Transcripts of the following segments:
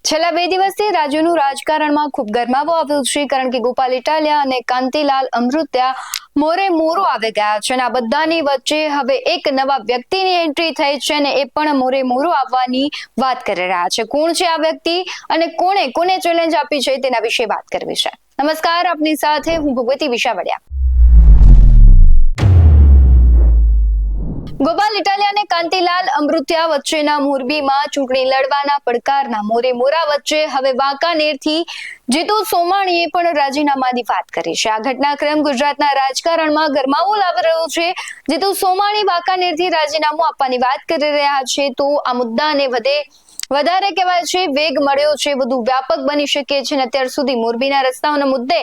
છેલ્લા 2 દિવસથી રાજ્યનું રાજકારણમાં ખૂબ ગરમાવો આવ્યો છે, કારણ કે ગોપાલ ઇટાલિયા અને કાંતિલાલ અમૃત્યા મોરે મોરો આવી ગયા છે અને આ બધાની વચ્ચે હવે એક નવા વ્યક્તિની એન્ટ્રી થઈ છે અને એ પણ મોરે મોરો આવવાની વાત કરી રહ્યા છે. કોણ છે આ વ્યક્તિ અને કોને ચેલેન્જ આપી છે તેના વિશે વાત કરવી છે. નમસ્કાર, આપની સાથે હું ભગવતી વિશાવડિયા. ગોપાલ ઇટાલિયા અને કાંતિલાલ અમૃત્યા વચ્ચેના મોરબીમાં ચૂંટણી લડવાના પડકારના મોરે મોરા વચ્ચે હવે વાંકાનેરથી જીતુ સોમાણીએ પણ રાજીનામાની વાત કરી છે. આ ઘટનાક્રમ ગુજરાતના રાજકારણમાં ગરમાવો લાવી રહ્યો છે. જીતુ સોમાણી વાંકાનેરથી રાજીનામું આપવાની વાત કરી રહ્યા છે, તો આ મુદ્દાને વધારે કહેવાય છે વેગ મળ્યો છે, વધુ વ્યાપક બની શકે છે અને અત્યાર સુધી મોરબીના રસ્તાઓના મુદ્દે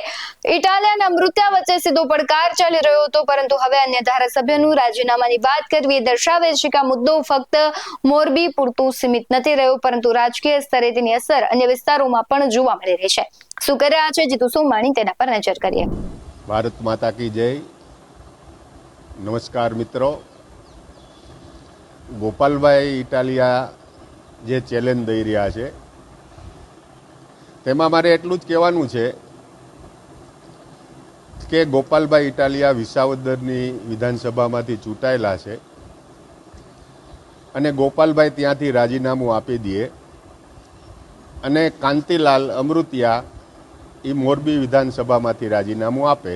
ઇટાલિયા અને અમૃત્યા વચ્ચે સીધો પડકાર ચાલી રહ્યો હતો, પરંતુ હવે અન્ય ધારાસભ્યનું રાજીનામાની વાત કરવી એ દર્શાવે છે કે આ મુદ્દો ફક્ત મોરબી પૂરતું સીમિત નથી રહ્યો, પરંતુ રાજકીય સ્તરે તેની અસર અન્ય વિસ્તારોમાં પણ જોવા મળી રહી છે. શું કરી રહ્યા છે જીતુ સોમાણી, તેના પર નજર કરીએ. ભારત માતા કી જય. નમસ્કાર મિત્રો. ગોપાલભાઈ ઇટાલિયા જે ચેલેન્જ દઈ રહ્યા છે તેમાં મારે એટલું જ કહેવાનું છે કે ગોપાલભાઈ ઇટાલિયા વિસાવદરની વિધાનસભામાંથી ચૂંટાયેલા છે અને ગોપાલભાઈ ત્યાંથી રાજીનામું આપી દે અને કાંતિલાલ અમૃત્યા એ મોરબી વિધાનસભામાંથી રાજીનામું આપે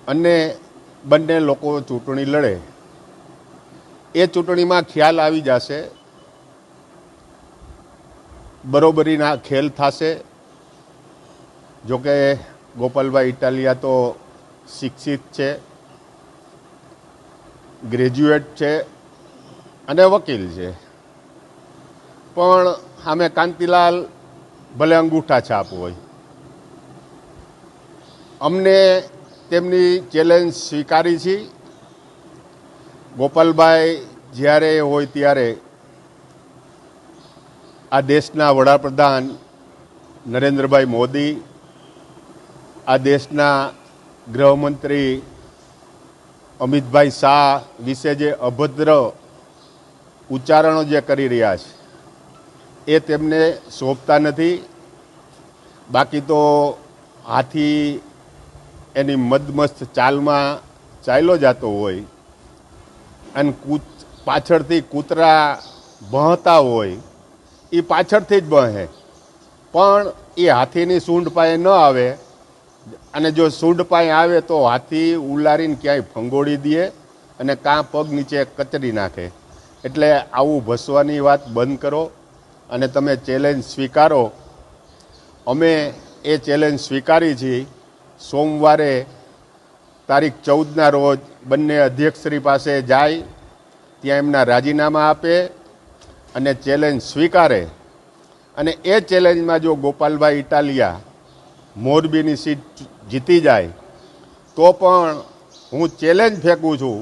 અને બંને લોકો ચૂંટણી લડે. એ ચૂંટણીમાં ખ્યાલ આવી જશે, બરોબરીના ખેલ થશે. જોકે ગોપાલભાઈ ઇટાલિયા તો શિક્ષિત છે, ગ્રેજ્યુએટ છે અને વકીલ છે, પણ સામે કાંતિલાલ ભલે અંગૂઠા છાપ હોય. અમને તેમની ચેલેન્જ સ્વીકારી છે. ગોપાલભાઈ જ્યારે હોય ત્યારે આ દેશના વડાપ્રધાન નરેન્દ્રભાઈ મોદી, આ દેશના ગૃહમંત્રી અમિતભાઈ શાહ વિશે જે અભદ્ર ઉચ્ચારણો જે કરી રહ્યા છે એ તેમને શોભતા નથી. બાકી તો હાથી એની મદમસ્ત ચાલમાં ચાલ્યો જતો હોય અને પાછળથી કૂતરા ભણતા હોય એ પાછળથી જ બહે, પણ એ હાથીની સૂંઢ પાસે ન આવે અને જો સૂંઢ પાસે આવે તો હાથી ઉલારીને ક્યાંય ફંગોળી દે અને કાં પગ નીચે કચરી નાખે. એટલે આવું ભસવાની વાત બંધ કરો અને તમે ચેલેન્જ સ્વીકારો. અમે એ ચેલેન્જ સ્વીકારી છીએ. સોમવારે તારીખ 14ના રોજ બંને અધ્યક્ષશ્રી પાસે જાય, ત્યાં એમના રાજીનામા આપે અને ચેલેન્જ સ્વીકારે. અને એ ચેલેન્જમાં જો ગોપાલભાઈ ઇટાલિયા મોરબીની સીટ જીતી જાય તો પણ હું ચેલેન્જ ફેંકું છું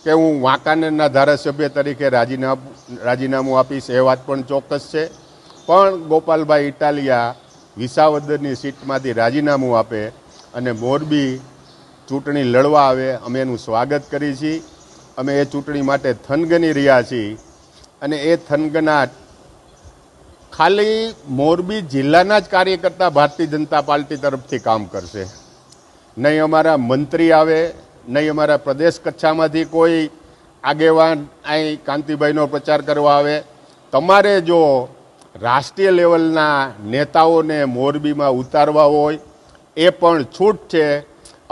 કે હું વાંકાનેરના ધારાસભ્ય તરીકે રાજીનામું આપીશ. એ વાત પણ ચોક્કસ છે. પણ ગોપાલભાઈ ઇટાલિયા વિસાવદરની સીટમાંથી રાજીનામું આપે અને મોરબી ચૂંટણી લડવા આવે, અમે એનું સ્વાગત કરીએ છીએ. અમે એ ચૂંટણી માટે થનગની રહ્યા છીએ અને એ થનગનાટ ખાલી મોરબી જિલ્લાના જ કાર્યકર્તા ભારતીય જનતા પાર્ટી તરફથી કામ કરશે. નહીં અમારા મંત્રી આવે, નહીં અમારા પ્રદેશ કચ્છામાંથી કોઈ આગેવાન અહીં કાંતિભાઈનો પ્રચાર કરવા આવે. તમારે જો રાષ્ટ્રીય લેવલના નેતાઓને મોરબીમાં ઉતારવા હોય એ પણ છૂટ છે.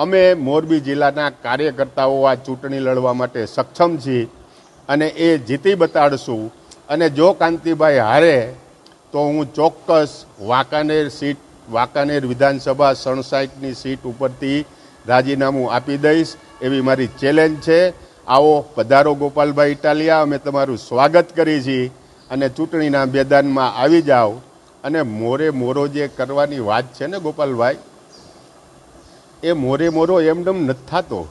અમે મોરબી જિલ્લાના કાર્યકર્તાઓ આ ચૂંટણી લડવા માટે સક્ષમ છીએ અને એ જીતી બતાડશું. અને જો કાંતિભાઈ હારે તો હું ચોક્કસ વાંકાનેર વિધાનસભા 67ની સીટ ઉપરથી રાજીનામું આપી દઈશ. એવી મારી ચેલેન્જ છે. આવો, પધારો ગોપાલભાઈ ઇટાલિયા, અમે તમારું સ્વાગત કરીએ છીએ અને ચૂંટણીના મેદાનમાં આવી જાઓ. અને મોરે મોરો જે કરવાની વાત છે ને ગોપાલભાઈ, એ મોરે મોરો એમનેમ નથી થતો.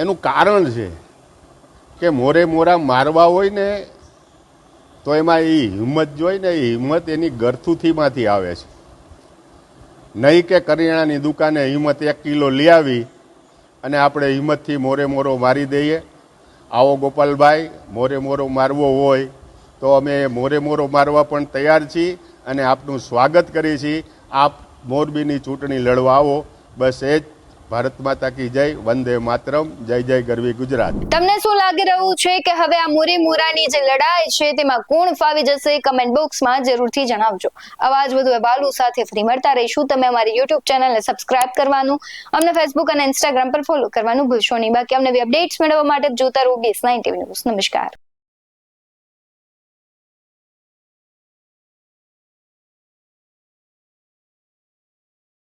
એનું કારણ છે કે મોરે મોરા મારવા હોય ને તો એમાં એ હિંમત જોઈ ને, એ હિંમત એની ગરથુથીમાંથી આવે છે. નહીં કે કરિયાણાની દુકાને હિંમત 1 કિલો લઈ આવી અને આપણે હિંમતથી મોરે મોરો મારી દઈએ. આવો ગોપાલભાઈ, મોરે મોરો મારવો હોય તો અમે મોરે મોરો મારવા પણ તૈયાર છીએ અને આપનું સ્વાગત કરીએ છીએ. આપ મોરબીની ચૂંટણી લડવા આવો, બસ એ જ. ભારત માતા કી જય, વંદે માતરમ, જય જય ગરવી ગુજરાત. તમને શું લાગી રહ્યું છે કે હવે આ મોરે મોરાની જે લડાઈ છે તેમાં કોણ ફાવી જશે? કમેન્ટ બોક્સમાં જરૂરથી જણાવજો. આવા જ વધુ અહેવાલો સાથે ફરી મળતા રહીશું. તમે અમારી યુટ્યુબ ચેનલને સબસ્ક્રાઇબ કરવાનું, અમને ફેસબુક અને ઇન્સ્ટાગ્રામ પર ફોલો કરવાનું ભૂલશો નહીં. બાકી અમને અપડેટ્સ મેળવવા માટે જોતા રહો BS9 TV ન્યૂઝ. નમસ્કાર.